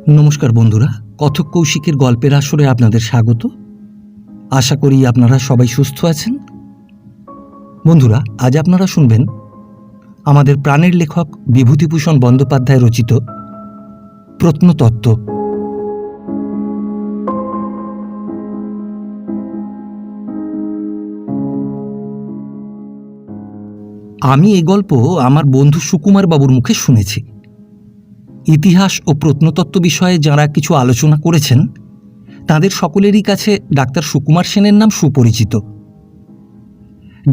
নমস্কার বন্ধুরা, কথক কৌশিকের গল্পের আসরে আপনাদের স্বাগত। আশা করি আপনারা সবাই সুস্থ আছেন। বন্ধুরা, আজ আপনারা শুনবেন আমাদের প্রাণের লেখক বিভূতিভূষণ বন্দ্যোপাধ্যায় রচিত প্রত্নতত্ত্ব। আমি এই গল্প আমার বন্ধু সুকুমার বাবুর মুখে শুনেছি। ইতিহাস ও প্রত্নতত্ত্ব বিষয়ে যাঁরা কিছু আলোচনা করেছেন তাদের সকলেরই কাছে ডাক্তার সুকুমার সেনের নাম সুপরিচিত।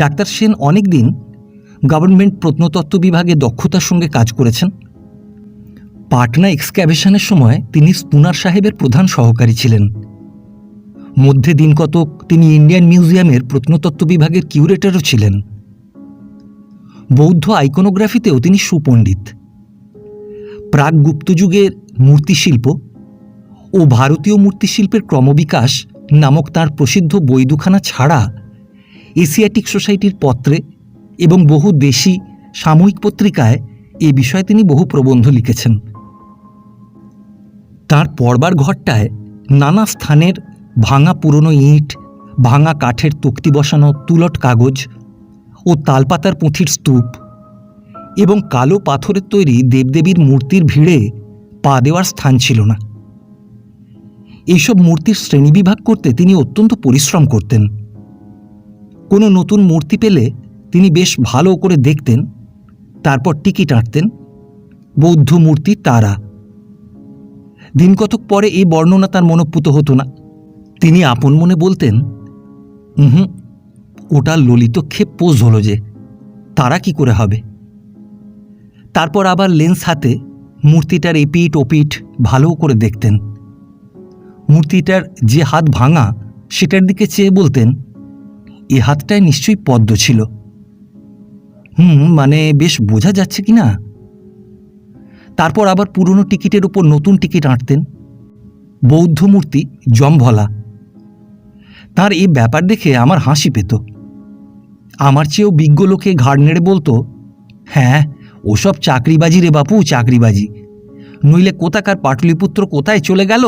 ডাক্তার সেন অনেক দিন গভর্নমেন্ট প্রত্নতত্ত্ব বিভাগে দক্ষতার সঙ্গে কাজ করেছেন। পাটনা এক্সক্যাভেশনের সময় তিনি স্পুনার সাহেবের প্রধান সহকারী ছিলেন। মধ্যে দিন কতক তিনি ইন্ডিয়ান মিউজিয়ামের প্রত্নতত্ত্ব বিভাগের কিউরেটরও ছিলেন। বৌদ্ধ আইকনোগ্রাফিতেও তিনি সুপণ্ডিত। প্রাক গুপ্তযুগের মূর্তিশিল্প ও ভারতীয় মূর্তিশিল্পের ক্রমবিকাশ নামক তাঁর প্রসিদ্ধ বই দুখানা ছাড়া এশিয়াটিক সোসাইটির পত্রে এবং বহু দেশি সাময়িক পত্রিকায় এ বিষয়ে তিনি বহু প্রবন্ধ লিখেছেন। তাঁর পড়বার ঘরটায় নানা স্থানের ভাঙা পুরনো ইঁট, ভাঙা কাঠের তক্তি বসানো তুলট কাগজ ও তালপাতার পুঁথির স্তূপ এবং কালো পাথরের তৈরি দেবদেবীর মূর্তির ভিড়ে পা দেওয়ার স্থান ছিল না। এইসব মূর্তির শ্রেণীবিভাগ করতে তিনি অত্যন্ত পরিশ্রম করতেন। কোনো নতুন মূর্তি পেলে তিনি বেশ ভালো করে দেখতেন, তারপর টিকিট আঁটতেন, বৌদ্ধ মূর্তি তারা। দিন কতক পরে এই বর্ণনা তার মনঃপূত হতো না। তিনি আপন মনে বলতেন, ওটা ললিতক্ষেপ পোজ হলো যে, তারা কি করে হবে। তারপর আবার লেন্স হাতে মূর্তিটার এপিঠ ওপিঠ ভালো করে দেখতেন। মূর্তিটার যে হাত ভাঙা সেটার দিকে চেয়ে বলতেন, এ হাতটায় নিশ্চয়ই পদ্ম ছিল। মানে বেশ বোঝা যাচ্ছে কি না। তারপর আবার পুরনো টিকিটের উপর নতুন টিকিট আঁটতেন। বৌদ্ধ মূর্তি জম্ভলা। তার এই ব্যাপার দেখে আমার হাসি পেত। আমার চেয়েও বিজ্ঞ লোকে ঘাড় নেড়ে বলতো, হ্যাঁ ওসব চাকরিবাজি রে বাপু, চাকরিবাজি। নইলে কোথাকার পাটলিপুত্র কোথায় চলে গেল।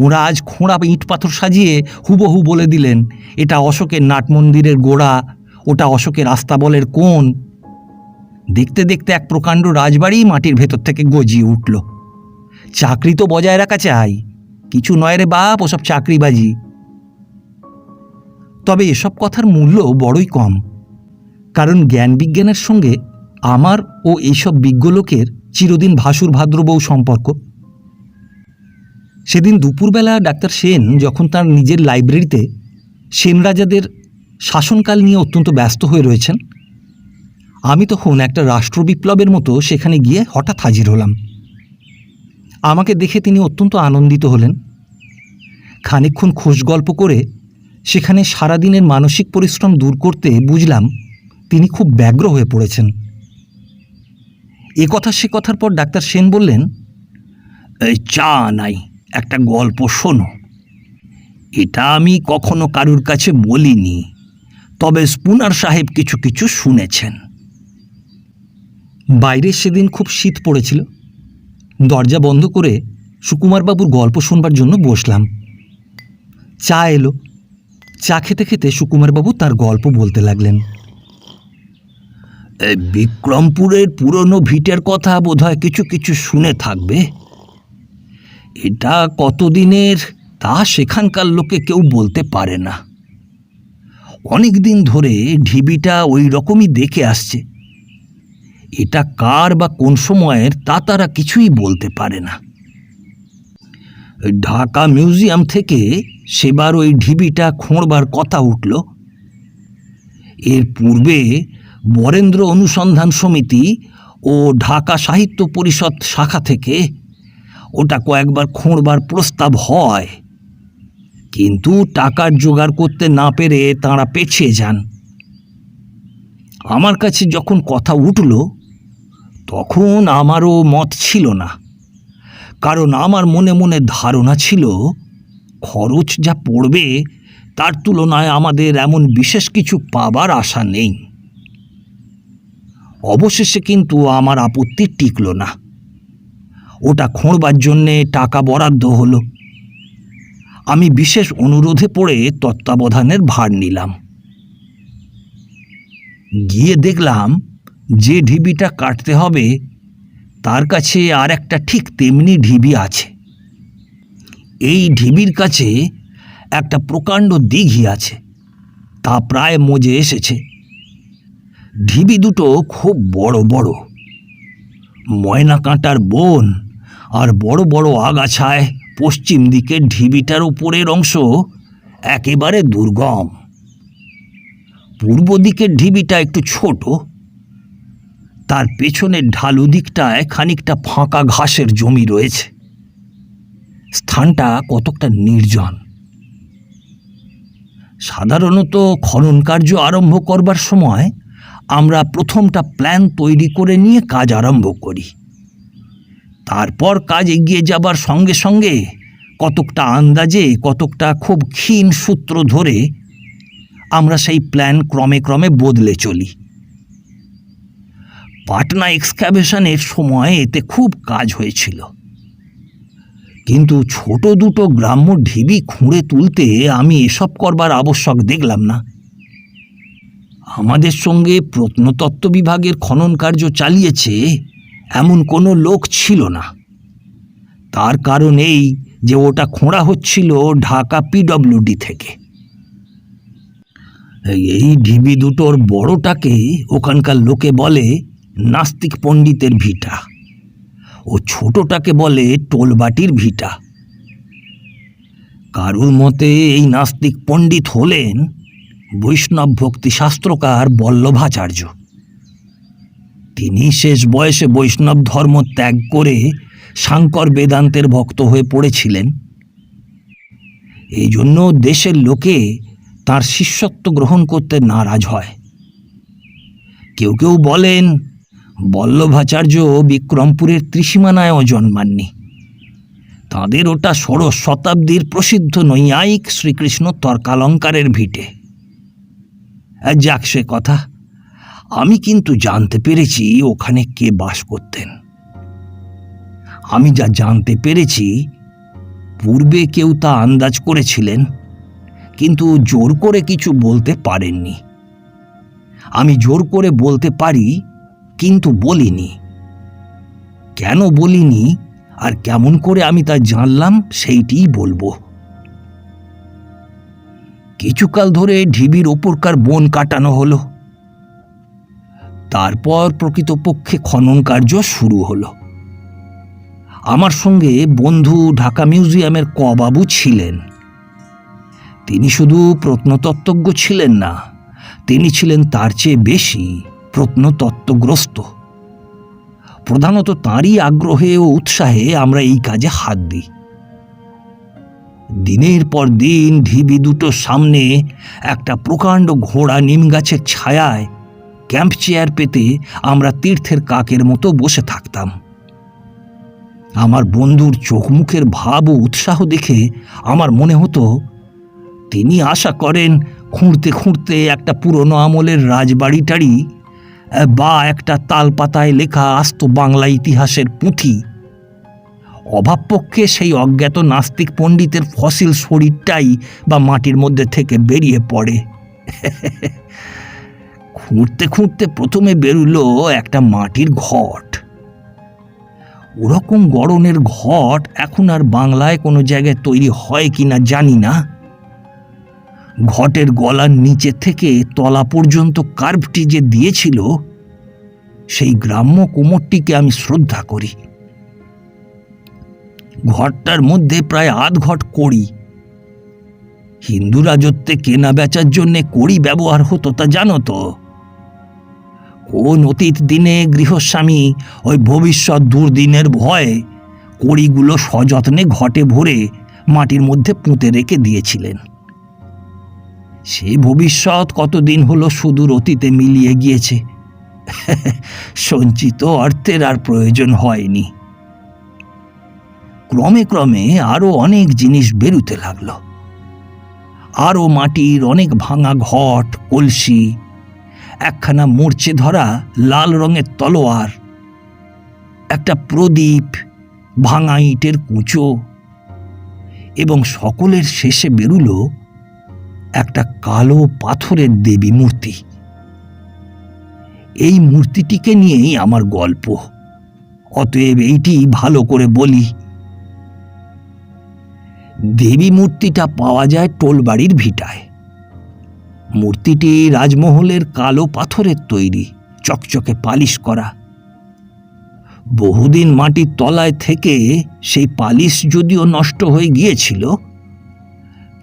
ওরা আজ খোঁড়া ইট পাথর সাজিয়ে হুবহু বলে দিলেন এটা অশোকের নাট মন্দিরের গোড়া, ওটা অশোকের আস্তাবলের কোণ। দেখতে দেখতে এক প্রকাণ্ড রাজবাড়ি মাটির ভেতর থেকে গজিয়ে উঠল। চাকরি তো বজায় রাখা চাই, কিছু নয় রে বাপ ওসব চাকরিবাজি। তবে এসব কথার মূল্য বড়ই কম, কারণ জ্ঞান বিজ্ঞানের সঙ্গে আমার ও এইসব বিজ্ঞ লোকের চিরদিন ভাসুর ভাদ্রবউ সম্পর্ক। সেদিন দুপুরবেলা ডাক্তার সেন যখন তার নিজের লাইব্রেরিতে সেন রাজাদের শাসনকাল নিয়ে অত্যন্ত ব্যস্ত হয়ে রয়েছেন, আমি তখন একটা রাষ্ট্রবিপ্লবের মতো সেখানে গিয়ে হঠাৎ হাজির হলাম। আমাকে দেখে তিনি অত্যন্ত আনন্দিত হলেন। খানিকক্ষণ খোশ গল্প করে সেখানে সারাদিনের মানসিক পরিশ্রম দূর করতে বুঝলাম তিনি খুব ব্যগ্র হয়ে পড়েছেন। এ কথা সে কথার পর ডাক্তার সেন বললেন, এই চা নাই, একটা গল্প শোনো। এটা আমি কখনো কারুর কাছে বলিনি, তবে স্পুনার সাহেব কিছু কিছু শুনেছেন। বাইরে সেদিন খুব শীত পড়েছিল। দরজা বন্ধ করে সুকুমারবাবুর গল্প শুনবার জন্য বসলাম। চা এলো। চা খেতে খেতে সুকুমারবাবু তার গল্প বলতে লাগলেন। বিক্রমপুরের পুরনো ভিটের কথা বোধহয় কিছু কিছু শুনে থাকবে। এটা কতদিনের তা সেখানকার লোকে কেউ বলতে পারে না। অনেক দিন ধরে ঢিবিটা ওই রকমই দেখে আসছে। এটা কার বা কোন সময়ের তা তারা কিছুই বলতে পারে না। ঢাকা মিউজিয়াম থেকে সেবার ওই ঢিবিটা খোঁড়বার কথা উঠল। এর পূর্বে বরেন্দ্র অনুসন্ধান সমিতি ও ঢাকা সাহিত্য পরিষদ শাখা থেকে ওটা কয়েকবার খোঁড়বার প্রস্তাব হয়, কিন্তু টাকার জোগাড় করতে না পেরে তাঁরা পেছিয়ে যান। আমার কাছে যখন কথা উঠল তখন আমারও মত ছিল না, কারণ আমার মনে মনে ধারণা ছিল খরচ যা পড়বে তার তুলনায় আমাদের এমন বিশেষ কিছু পাবার আশা নেই। অবশেষে কিন্তু আমার আপত্তি টিকল না। ওটা খোঁড়বার জন্যে টাকা বরাদ্দ হলো। আমি বিশেষ অনুরোধে পড়ে তত্ত্বাবধানের ভার নিলাম। গিয়ে দেখলাম যে ঢিবিটা কাটতে হবে তার কাছে আর একটা ঠিক তেমনি ঢিবি আছে। এই ঢিবির কাছে একটা প্রকাণ্ড দিঘি আছে, তা প্রায় মজে এসেছে। ঢিবি দুটো খুব বড় বড়, ময়না কাঁটার বন আর বড় বড় আগাছায় পশ্চিম দিকের ঢিবিটার উপরের অংশ একেবারে দুর্গম। পূর্ব দিকের ঢিবিটা একটু ছোট, তার পেছনের ঢালু দিকটায় খানিকটা ফাঁকা ঘাসের জমি রয়েছে। স্থানটা কতকটা নির্জন। সাধারণত খনন কার্য আরম্ভ করবার সময় আমরা প্রথমটা প্ল্যান তৈরি করে নিয়ে কাজ আরম্ভ করি। তারপর কাজ এগিয়ে যাবার সঙ্গে সঙ্গে কতকটা আন্দাজে, কতকটা খুব ক্ষীণ সূত্র ধরে আমরা সেই প্ল্যান ক্রমে ক্রমে বদলে চলি। পাটনা এক্সক্যাভেশনের সময় এতে খুব কাজ হয়েছিল, কিন্তু ছোট দুটো গ্রাম্য ঢিবি খুঁড়ে তুলতে আমি এসব করবার আবশ্যক দেখলাম না। আমাদের সঙ্গে প্রত্নতত্ত্ব বিভাগের খনন কার্য চালিয়েছে এমন কোনো লোক ছিল না। তার কারণ এই যে ওটা খোঁড়া হচ্ছিল ঢাকা পিডব্লিউডি থেকে। এই ঢিবি দুটোর বড়টাকে ওখানকার লোকে বলে নাস্তিক পণ্ডিতের ভিটা, ও ছোটটাকে বলে টোলবাটির ভিটা। কারুর মতে এই নাস্তিক পণ্ডিত হলেন বৈষ্ণব ভক্তি শাস্ত্রকার বল্লভাচার্য। তিনি শেষ বয়সে বৈষ্ণব ধর্ম ত্যাগ করে শাঙ্কর বেদান্তের ভক্ত হয়ে পড়েছিলেন। এই জন্য দেশের লোকে তাঁর শিষ্যত্ব গ্রহণ করতে নারাজ হয়। কেউ কেউ বলেন বল্লভাচার্য বিক্রমপুরের ত্রিসীমানায়ও জন্মাননি। তাঁদের ওটা ষোড়শ শতাব্দীর প্রসিদ্ধ নৈয়ায়িক শ্রীকৃষ্ণ তর্কালঙ্কারের ভিটে। যাক সে কথা, আমি কিন্তু জানতে পেরেছি ওখানে কে বাস করতেন। আমি যা জানতে পেরেছি, পূর্বে কেউ তা আন্দাজ করেছিলেন, কিন্তু জোর করে কিছু বলতে পারেননি। আমি জোর করে বলতে পারি, কিন্তু বলিনি। কেন বলিনি আর কেমন করে আমি তা জানলাম সেইটিই বলবো। কিছুকাল ধরে ঢিবির ওপরকার বন কাটানো হলো। তারপর প্রকৃতপক্ষে খনন কার্য শুরু হলো। আমার সঙ্গে বন্ধু ঢাকা মিউজিয়ামের কবাবু ছিলেন। তিনি শুধু প্রত্নতত্ত্বজ্ঞ ছিলেন না, তিনি ছিলেন তার চেয়ে বেশি প্রত্নতত্ত্বগ্রস্ত। প্রধানত তাঁরই আগ্রহে ও উৎসাহে আমরা এই কাজে হাত দিই। দিনের পর দিন ঢিবি দুটোর সামনে একটা প্রকাণ্ড ঘোড়া নিম গাছের ছায়ায় ক্যাম্প চেয়ার পেতে আমরা তীর্থের কাকের মতো বসে থাকতাম। আমার বন্ধুর চোখ মুখের ভাব ও উৎসাহ দেখে আমার মনে হতো তিনি আশা করেন খুঁড়তে খুঁড়তে একটা পুরনো আমলের রাজবাড়িটারি বা একটা তালপাতায় লেখা আস্ত বাংলা ইতিহাসের পুঁথি, অভাবপক্ষে সেই অজ্ঞাত নাস্তিক পণ্ডিতের ফসিল শরীরটাই বা মাটির মধ্যে থেকে বেরিয়ে পড়ে। খুঁড়তে খুঁড়তে প্রথমে বেরুলো একটা মাটির ঘট। ওরকম গড়নের ঘট এখন আর বাংলায় কোনো জায়গায় তৈরি হয় কিনা জানি না। ঘটের গলার নিচে থেকে তলা পর্যন্ত কার্ভটি যে দিয়েছিল, সেই গ্রাম্য কুমোরটিকে আমি শ্রদ্ধা করি। ঘরটার মধ্যে প্রায় আধ ঘট কড়ি। হিন্দু রাজত্বে কেনা বেচার জন্য কড়ি ব্যবহার হতো তা জানো তো? কোন অতীত দিনে গৃহস্বামী ওই ভবিষ্যৎ দুর্দিনের ভয়ে কড়িগুলো সযত্নে ঘটে ভরে মাটির মধ্যে পুঁতে রেখে দিয়েছিলেন। সে ভবিষ্যৎ কতদিন হলো সুদূর অতীতে মিলিয়ে গিয়েছে। সঞ্চিত অর্থের আর প্রয়োজন হয়নি। ক্রমে ক্রমে আরো অনেক জিনিস বেরুতে লাগলো। আরো মাটির অনেক ভাঙা ঘট, কলসি, একখানা মূর্ছে ধরা লাল রঙের তলোয়ার, একটা প্রদীপ, ভাঙা ইটের কুঁচো, এবং সকলের শেষে বেরুল একটা কালো পাথরের দেবী মূর্তি। এই মূর্তিটিকে নিয়েই আমার গল্প, অতএব এইটি ভালো করে বলি। দেবী মূর্তিটা পাওয়া যায় টোলবাড়ির ভিটায়। মূর্তিটি রাজমহলের কালো পাথরের তৈরি, চকচকে পালিশ করা। বহুদিন মাটির তলায় থেকে সেই পালিশ যদিও নষ্ট হয়ে গিয়েছিল,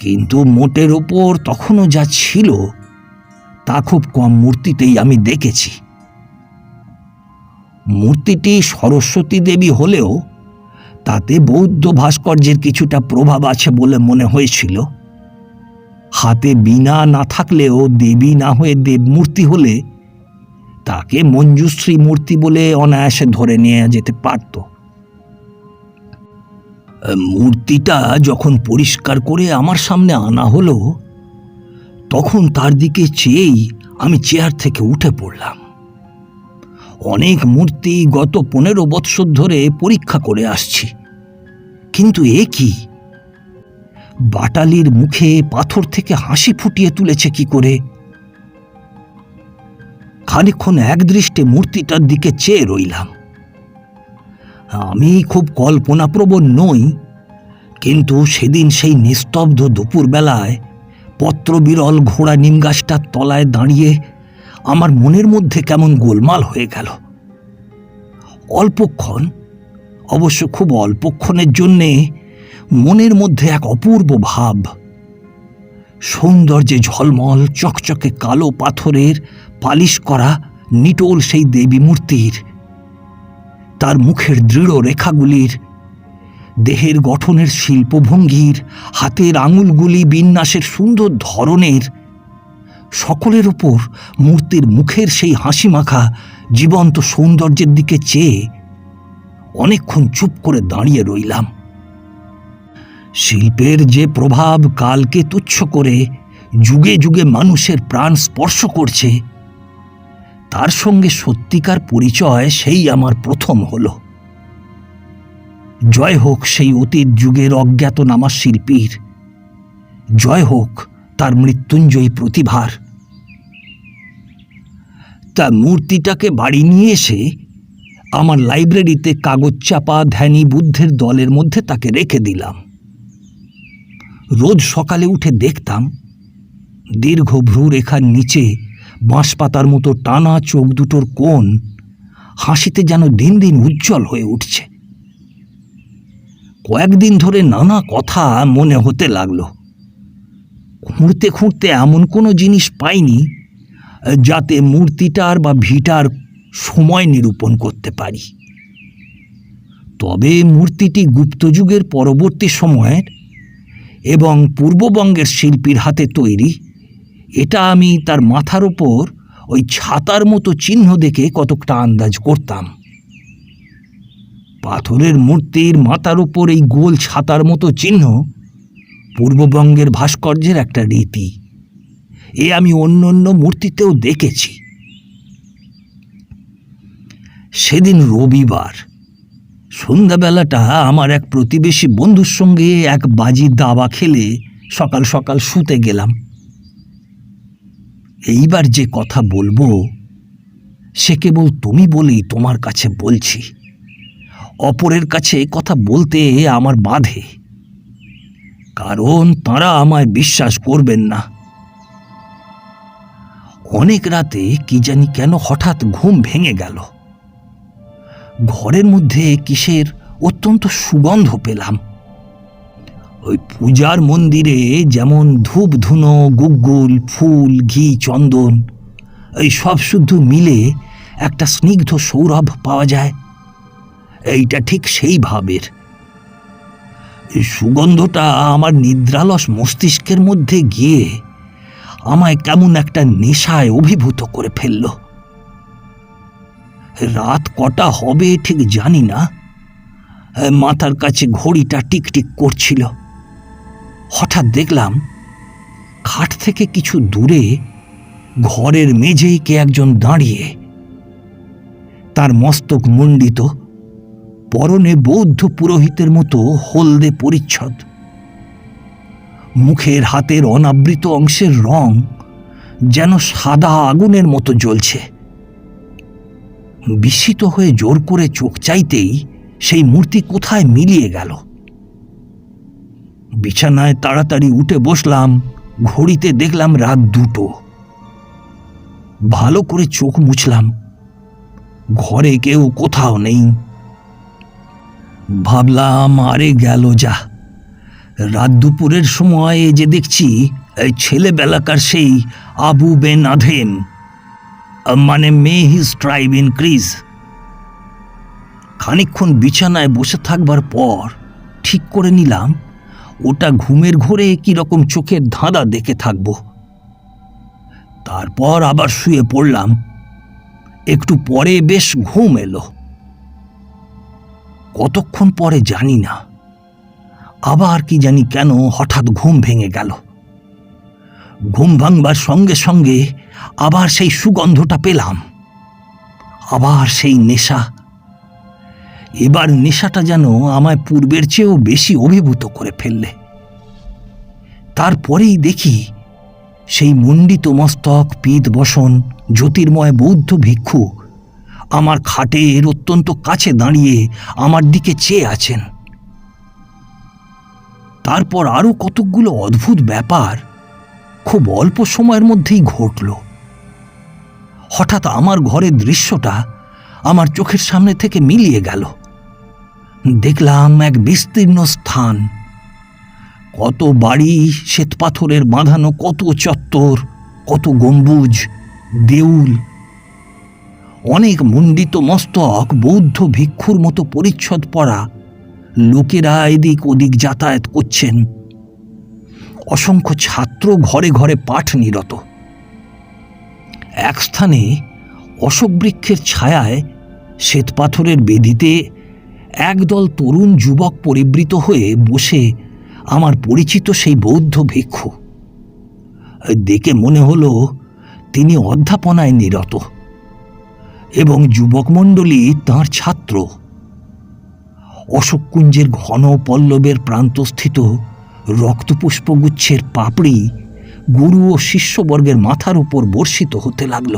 কিন্তু মোটের ওপর তখনও যা ছিল তা খুব কম মূর্তিতেই আমি দেখেছি। মূর্তিটি সরস্বতী দেবী হলেও তাতে বৌদ্ধ ভাস্কর্যের কিছুটা প্রভাব আছে বলে মনে হয়েছিল। হাতে বীণা না থাকলেও দেবী না হয়ে দেবমূর্তি হলে তাকে মঞ্জুশ্রী মূর্তি বলে অনায়াসে ধরে নিয়ে যেতে পারত। মূর্তিটা যখন পরিষ্কার করে আমার সামনে আনা হলো, তখন তার দিকে চেয়েই আমি চেয়ার থেকে উঠে পড়লাম। অনেক মূর্তি গত 15 বৎসর ধরে পরীক্ষা করে আসছি, কিন্তু এ কি? বাটালির মুখে পাথর থেকে হাসি ফুটিয়ে তুলেছে কি করে? খানিকক্ষণ একদৃষ্টে মূর্তিটার দিকে চেয়ে রইলাম। আমি খুব কল্পনাপ্রবণ নই, কিন্তু সেদিন সেই নিস্তব্ধ দুপুরবেলায় পত্রবিরল ঘোড়া নিমগাছটার তলায় দাঁড়িয়ে আমার মনের মধ্যে কেমন গোলমাল হয়ে গেল। অল্পক্ষণ, অবশ্য খুব অল্পক্ষণের জন্যে মনের মধ্যে এক অপূর্ব ভাব, সৌন্দর্যে ঝলমল চকচকে কালো পাথরের পালিশ করা নিটোল সেই দেবী মূর্তির, তার মুখের দৃঢ় রেখাগুলির, দেহের গঠনের শিল্পভঙ্গির, হাতের আঙুলগুলি বিন্যাসের সুন্দর ধরনের, সকলের ওপর মূর্তির মুখের সেই হাসি মাখা জীবন্ত সৌন্দর্যের দিকে চেয়ে অনেকক্ষণ চুপ করে দাঁড়িয়ে রইলাম। শিল্পের যে প্রভাব কালকে তুচ্ছ করে যুগে যুগে মানুষের প্রাণ স্পর্শ করছে, তার সঙ্গে সত্যিকার পরিচয় সেই আমার প্রথম হল। জয় হোক সেই অতীত যুগের অজ্ঞাতনামা শিল্পীর, জয় হোক তার মৃত্যুঞ্জয়ী প্রতিভার। তা মূর্তিটাকে বাড়ি নিয়ে এসে আমার লাইব্রেরিতে কাগজ চাপা ধ্যানী বুদ্ধের দলের মধ্যে তাকে রেখে দিলাম। রোজ সকালে উঠে দেখতাম দীর্ঘ ভ্রুরেখার নিচে বাঁশপাতার মতো টানা চোখ দুটোর কোণ হাসিতে যেন দিন দিন উজ্জ্বল হয়ে উঠছে। কয়েকদিন ধরে নানা কথা মনে হতে লাগলো। খুঁড়তে খুঁড়তে এমন কোনো জিনিস পাইনি যাতে মূর্তিটার বা ভিটার সময় নিরূপণ করতে পারি। তবে মূর্তিটি গুপ্তযুগের পরবর্তী সময়ের এবং পূর্ববঙ্গের শিল্পীর হাতে তৈরি, এটা আমি তার মাথার ওপর ওই ছাতার মতো চিহ্ন দেখে কতকটা আন্দাজ করতাম। পাথরের মূর্তির মাথার ওপর এই গোল ছাতার মতো চিহ্ন পূর্ববঙ্গের ভাস্কর্যের একটা রীতি, এ আমি অন্য অন্য মূর্তিতেও দেখেছি। সেদিন রবিবার সন্ধ্যাবেলাটা আমার এক প্রতিবেশী বন্ধুর সঙ্গে এক বাজি দাবা খেলে সকাল সকাল শুতে গেলাম। এইবার যে কথা বলবো সে কেবল তুমি বলেই তোমার কাছে বলছি, অপরের কাছে কথা বলতে আমার বাধে, কারণ তারা আমায় বিশ্বাস করবেন না। অনেক রাতে কি জানি কেন হঠাৎ ঘুম ভেঙে গেল। ঘরের মধ্যে কিসের অত্যন্ত সুগন্ধ পেলাম। ওই পূজার মন্দিরে যেমন ধূপ ধুনো, গুগ্গুল, ফুল, ঘি, চন্দন এই সব শুদ্ধ মিলে একটা স্নিগ্ধ সৌরভ পাওয়া যায়, এইটা ঠিক সেই ভাবের। এই সুগন্ধটা আমার নিদ্রালস মস্তিষ্কের মধ্যে গিয়ে আমায় কেমন একটা নেশায় অভিভূত করে ফেলল। রাত কটা হবে ঠিক জানি না, মাথার কাছে ঘড়িটা টিকটিক করছিল। হঠাৎ দেখলাম খাট থেকে কিছু দূরে ঘরের মেঝেই কে একজন দাঁড়িয়ে, তার মস্তক মুণ্ডিত, পরনে বৌদ্ধ পুরোহিতের মতো হলদে পরিচ্ছদ। মুখের হাতের অনাবৃত অংশের রং যেন সাদা আগুনের মতো জ্বলছে। বিস্মিত হয়ে জোর করে চোখ চাইতেই সেই মূর্তি কোথায় মিলিয়ে গেল। বিছানায় তাড়াতাড়ি উঠে বসলাম। ঘড়িতে দেখলাম রাত 2টো। ভালো করে চোখ মুছলাম। ঘরে কেউ কোথাও নেই। ভাবলাম, আরে গেল যা, রাত দুপুরের সময় যে দেখছি ছেলেবেলাকার সেই আবু বেন আধেম, মানে মে হিজ ট্রাইব ইনক্রিজ। খানিকক্ষণ বিছানায় বসে থাকবার পর ঠিক করে নিলাম ওটা ঘুমের ঘোরে কিরকম চোখের ধাঁধা দেখে থাকব। তারপর আবার শুয়ে পড়লাম। একটু পরে বেশ ঘুম এলো। কতক্ষণ পরে জানি না, আবার কি জানি কেন হঠাৎ ঘুম ভেঙে গেল। ঘুম ভাঙবার সঙ্গে সঙ্গে আবার সেই সুগন্ধটা পেলাম, আবার সেই নেশা। এবার নেশাটা যেন আমায় পূর্বের চেয়েও বেশি অভিভূত করে ফেললে। তারপরেই দেখি সেই মণ্ডিত মস্তক পীত বসন জ্যোতির্ময় বৌদ্ধ ভিক্ষু আমার খাটের অত্যন্ত কাছে দাঁড়িয়ে আমার দিকে চেয়ে আছেন। তারপর আরো কতকগুলো অদ্ভুত ব্যাপার খুব অল্প সময়ের মধ্যেই ঘটল। হঠাৎ আমার ঘরের দৃশ্যটা আমার চোখের সামনে থেকে মিলিয়ে গেল। দেখলাম এক বিস্তীর্ণ স্থান, কত বাড়ি, শ্বেতপাথরের বাঁধানো কত চত্বর, কত গম্বুজ, দেউল। অনেক মণ্ডিত মস্তক বৌদ্ধ ভিক্ষুর মতো পরিচ্ছদ পরা লোকেরা এদিক ওদিক যাতায়াত করছেন। অসংখ্য ছাত্র ঘরে ঘরে পাঠ নিরত। এক স্থানে অশোক বৃক্ষের ছায়ায় শ্বেতপাথরের বেদিতে একদল তরুণ যুবক পরিবৃত হয়ে বসে আমার পরিচিত সেই বৌদ্ধ ভিক্ষু। দেখে মনে হলো তিনি অধ্যাপনায় নিরত এবং যুবক মণ্ডলী তাঁর ছাত্র। অশোককুঞ্জের ঘন পল্লবের প্রান্তস্থিত রক্তপুষ্পগুচ্ছের পাপড়ি গুরু ও শিষ্যবর্গের মাথার উপর বর্ষিত হতে লাগল।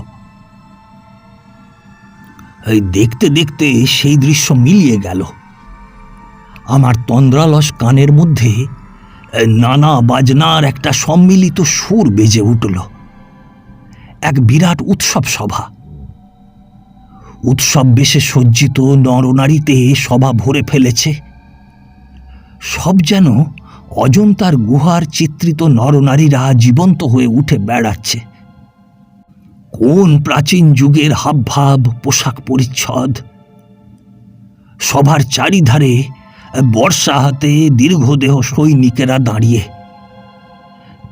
দেখতে দেখতে সেই দৃশ্য মিলিয়ে গেল। আমার তন্দ্রালস কানের মধ্যে নানা বাজনার একটা সম্মিলিত সুর বেজে উঠল। এক বিরাট উৎসব সভা। উৎসব বেশে সজ্জিত নরনারীতে সভা ভরে ফেলেছে। সব যেন অজন্তার গুহার চিত্রিত নরনারীরা জীবন্ত হয়ে উঠে বেড়াচ্ছে। কোন প্রাচীন যুগের হাবভাব, পোশাক পরিচ্ছদ। সভার চারিধারে বর্ষা হাতে দীর্ঘদেহ সৈনিকেরা দাঁড়িয়ে।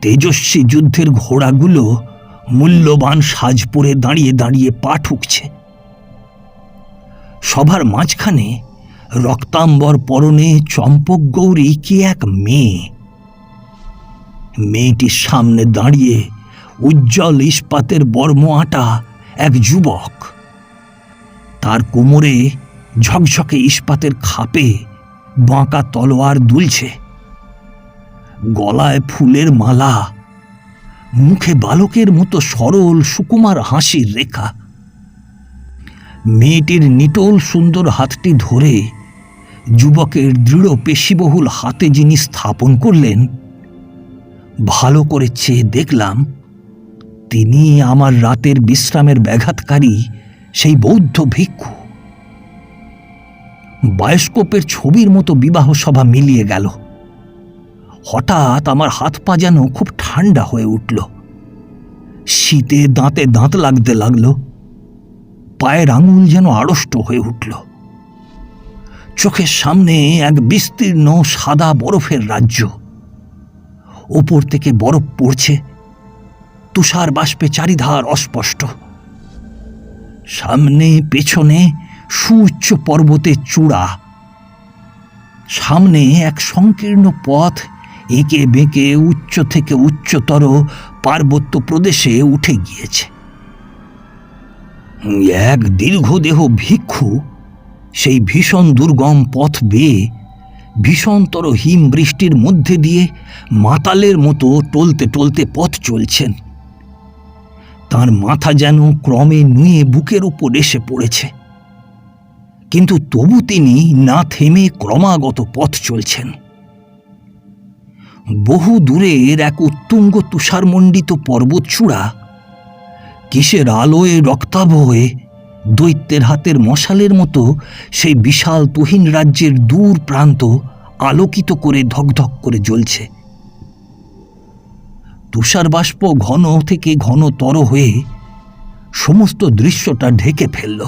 তেজস্বী যুদ্ধের ঘোড়াগুলো মূল্যবান সাজ পরে দাঁড়িয়ে দাঁড়িয়ে পা ঠুকছে। সভার মাঝখানে রক্তাম্বর পরনে চম্পক গৌরী কি এক মেয়ে। মেয়েটির সামনে দাঁড়িয়ে উজ্জ্বল ইস্পাতের বর্ম আঁটা এক যুবক। তার কোমরে ঝকঝকে ইস্পাতের খাপে বাঁকা তলোয়ার দুলছে। গলায় ফুলের মালা, মুখে বালকের মতো সরল সুকুমার হাসির রেখা। মেয়েটির নিটোল সুন্দর হাতটি ধরে যুবকের দৃঢ় পেশিবহুল হাতে যিনি স্থাপন করলেন, ভালো করে চেয়ে দেখলাম তিনি আমার রাতের বিশ্রামের ব্যাঘাতকারী সেই বৌদ্ধ ভিক্ষু। বায়োস্কোপের ছবির মতো বিবাহ সভা মিলিয়ে গেল। হঠাৎ আমার হাত পা যেন খুব ঠান্ডা হয়ে উঠল। শীতে দাঁতে দাঁত লাগতে লাগলো। পায়ের আঙুল যেন আড়ষ্ট হয়ে উঠল। চোখের সামনে এক বিস্তীর্ণ সাদা বরফের রাজ্য। ওপর থেকে বরফ পড়ছে, তুষার বাষ্পে চারিধার অস্পষ্ট। সামনে পেছনে সুউচ্চ পর্বতের চূড়া। সামনে এক সংকীর্ণ পথ এঁকে বেঁকে উচ্চ থেকে উচ্চতর পার্বত্য প্রদেশে উঠে গিয়েছে। এক দীর্ঘদেহ ভিক্ষু সেই ভীষণ দুর্গম পথ বেয়ে ভীষণতর হিম বৃষ্টির মধ্যে দিয়ে মাতালের মতো টলতে টলতে পথ চলছেন। তার মাথা যেন ক্রমে নুয়ে বুকের উপর এসে পড়েছে, কিন্তু তবু তিনি না থেমে ক্রমাগত পথ চলছেন। বহু দূরের এক উত্তুঙ্গ তুষারমণ্ডিত পর্বতচূড়া কিসের আলোয় রক্তাভ হয়ে দৈত্যের হাতের মশালের মতো সেই বিশাল তুহিন রাজ্যের দূর প্রান্ত আলোকিত করে ধকধক করে জ্বলছে। তুষার বাষ্প ঘন থেকে ঘনতর হয়ে সমস্ত দৃশ্যটা ঢেকে ফেলল।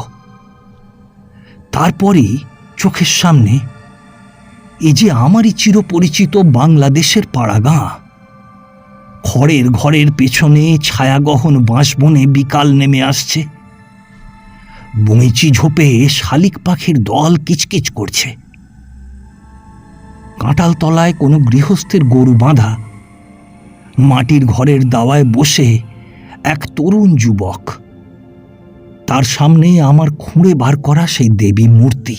তারপরই চোখের সামনে এই যে আমারই চিরপরিচিত বাংলাদেশের পাড়াগাঁ, খড়ের ঘরের পেছনে ছায়াগহন বাঁশবনে বিকাল নেমে আসছে। বঁইচি ঝোপে শালিক পাখির দল কিচকিচ করছে। কাঁঠাল তলায় কোনো গৃহস্থের গরু বাঁধা, মাটির ঘরের দাওয়ায় বসে এক তরুণ যুবক, তার সামনে আমার খুঁড়ে বার করা সেই দেবী মূর্তি।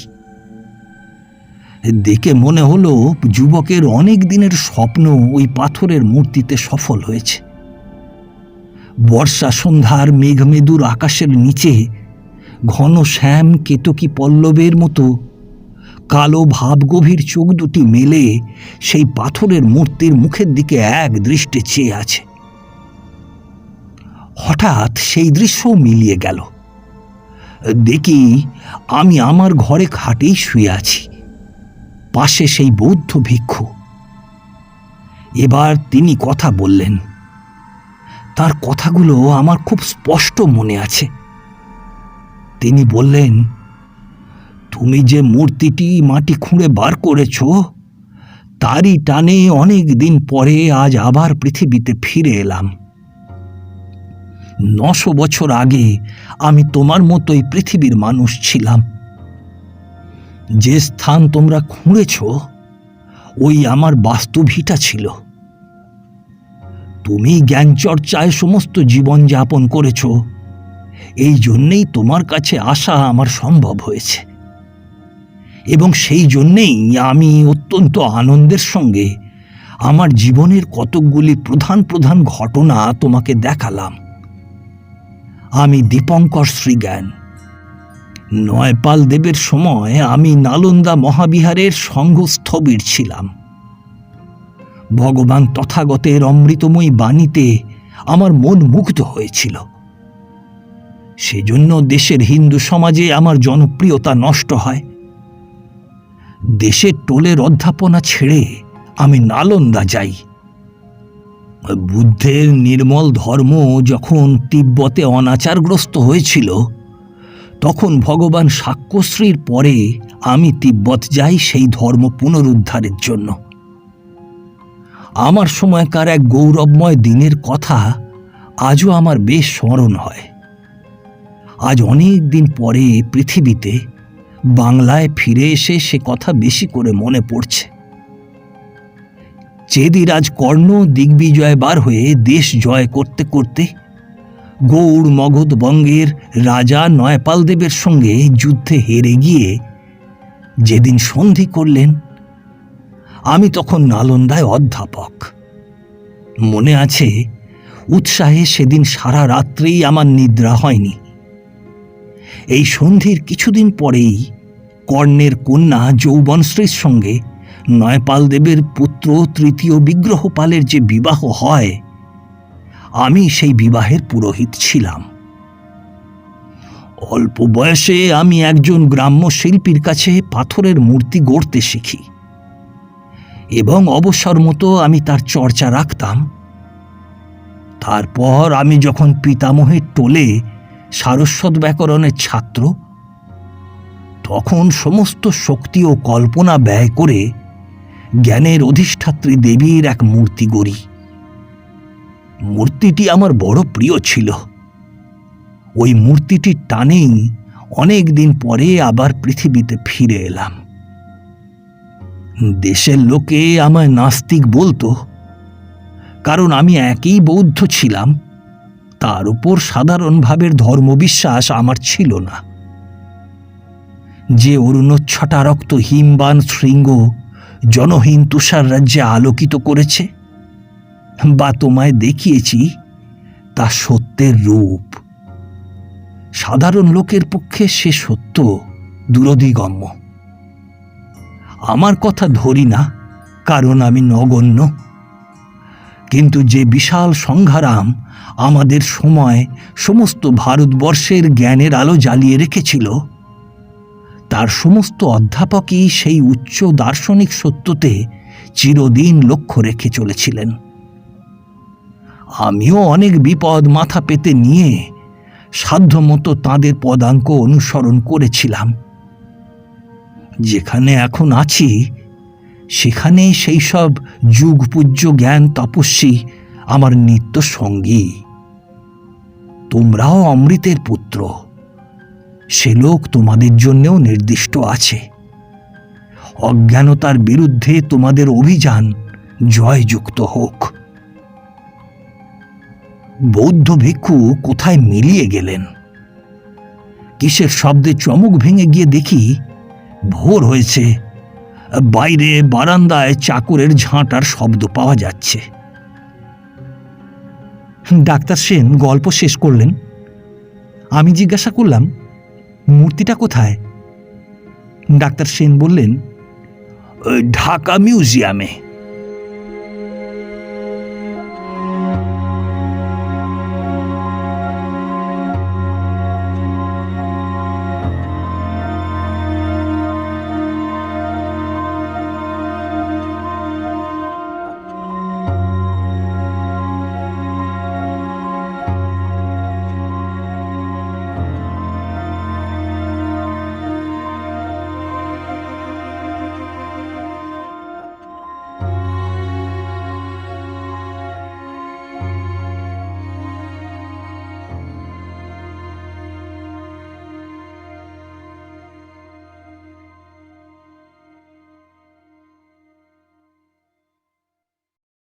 দেখে মনে হলো যুবকের অনেক দিনের স্বপ্ন ওই পাথরের মূর্তিতে সফল হয়েছে। বর্ষা সন্ধ্যার মেঘমেদুর আকাশের নিচে ঘন শ্যাম কেতকী পল্লবের মতো কালো ভাবগভীর চোখ দুটি মেলে সেই পাথরের মূর্তির মুখের দিকে এক দৃষ্টে চেয়ে আছে। হঠাৎ সেই দৃশ্যও মিলিয়ে গেল। দেখি আমি আমার ঘরে খাটেই শুয়ে আছি, পাশে সেই বৌদ্ধ ভিক্ষু। এবার তিনি কথা বললেন। তার কথাগুলো আমার খুব স্পষ্ট মনে আছে। তিনি বললেন, তুমি যে মূর্তিটি মাটি খুঁড়ে বার করেছ, তারই টানে অনেক দিন পরে আজ আবার পৃথিবীতে ফিরে এলাম। 900 বছর আগে আমি তোমার মতোই পৃথিবীর মানুষ ছিলাম। যে স্থান তোমরা খুঁড়েছ ওই আমার বাস্তুভিটা ছিল। তুমি জ্ঞানচর্চায় সমস্ত জীবন যাপন করেছ, এই জন্যেই তোমার কাছে আসা আমার সম্ভব হয়েছে, এবং সেই জন্যেই আমি অত্যন্ত আনন্দের সঙ্গে আমার জীবনের কতকগুলি প্রধান প্রধান ঘটনা তোমাকে দেখালাম। আমি দীপঙ্কর শ্রীজ্ঞান। নয়পাল দেবের সময় আমি নালন্দা মহাবিহারের সংঘস্থবির ছিলাম। ভগবান তথাগতের অমৃতময়ী বাণীতে আমার মন মুগ্ধ হয়েছিল। সেজন্য দেশের হিন্দু সমাজে আমার জনপ্রিয়তা নষ্ট হয়। দেশের টোলের অধ্যাপনা ছেড়ে আমি নালন্দা যাই। বুদ্ধের নির্মল ধর্ম যখন তিব্বতে অনাচারগ্রস্ত হয়েছিল, তখন ভগবান শাক্যশ্রীর পরে আমি তিব্বত যাই সেই ধর্ম পুনরুদ্ধারের জন্য। আমার সময়কার এক গৌরবময় দিনের কথা আজও আমার বেশ স্মরণ হয়। আজ অনেক দিন পরে পৃথিবীতে বাংলায় ফিরে এসে সে কথা বেশি করে মনে পড়ছে। চেদিরাজ কর্ণ দিগ্বিজয় বার হয়ে দেশ জয় করতে করতে গৌড় মগধ বঙ্গের রাজা নয়পাল দেবের সঙ্গে যুদ্ধে হেরে গিয়ে যেদিন সন্ধি করলেন, আমি তখন নালন্দায় অধ্যাপক। মনে আছে, উৎসাহে সেদিন সারা রাত্রেই আমার নিদ্রা হয়নি। এই সন্ধির কিছুদিন পরেই কর্ণের কন্যা যৌবনশ্রীর সঙ্গে নয়পাল দেবের পুত্র তৃতীয় বিগ্রহপালের যে বিবাহ হয়, আমি সেই বিবাহের পুরোহিত ছিলাম। অল্প বয়সে আমি একজন গ্রাম্য শিল্পীর কাছে পাথরের মূর্তি গড়তে শিখি, এবং অবসর মতো আমি তার চর্চা রাখতাম। তারপর আমি যখন পিতামহের টোলে সারস্বত ব্যাকরণের ছাত্র, তখন সমস্ত শক্তি ও কল্পনা ব্যয় করে জ্ঞানের অধিষ্ঠাত্রী দেবীর এক মূর্তি গড়ি। মূর্তিটি আমার বড় প্রিয় ছিল। ওই মূর্তিটির টানেই অনেক দিন পরে আবার পৃথিবীতে ফিরে এলাম। দেশের লোকে আমায় নাস্তিক বলতো, কারণ আমি একই বৌদ্ধ ছিলাম, তার উপর সাধারণ ভাবের ধর্মবিশ্বাস আমার ছিল না। যে অরুণোচ্ছটা রক্ত হিমবান শৃঙ্গ জনহীন তুষার রাজ্যে আলোকিত করেছে বা তোমায় দেখিয়েছি, তা সত্যের রূপ। সাধারণ লোকের পক্ষে সে সত্য দূরদিগম্য। আমার কথা ধরি না, কারণ আমি নগণ্য, কিন্তু যে বিশাল সংগ্রাম আমাদের সময় সমস্ত ভারতবর্ষের জ্ঞানের আলো জ্বালিয়ে রেখেছিল, তার সমস্ত অধ্যাপকই সেই উচ্চ দার্শনিক সত্যতে চিরদিন লক্ষ্য রেখে চলেছিলেন। আমিও অনেক বিপদ মাথা পেতে নিয়ে সাধ্যমতো তাঁদের পদাঙ্ক অনুসরণ করেছিলাম। যেখানে এখন আছি সেখানে সেই সব যুগপূজ্য জ্ঞান তপস্বী আমার নিত্য সঙ্গী। তোমরাও অমৃতের পুত্র, সে লোক তোমাদের জন্যও নির্দিষ্ট আছে। অজ্ঞানতার বিরুদ্ধে তোমাদের অভিযান জয়যুক্ত হোক। বৌদ্ধ ভিক্ষু কোথায় মিলিয়ে গেলেন? কিসের শব্দে চমক ভেঙে গিয়ে দেখি ভোর হয়েছে। বাইরে বারান্দায় চাকরের ঝাঁটার শব্দ পাওয়া যাচ্ছে। ডাক্তার সেন গল্প শেষ করলেন। আমি জিজ্ঞাসা করলাম, মূর্তিটা কোথায়? ডাক্তার সেন বললেন, ঢাকা মিউজিয়ামে।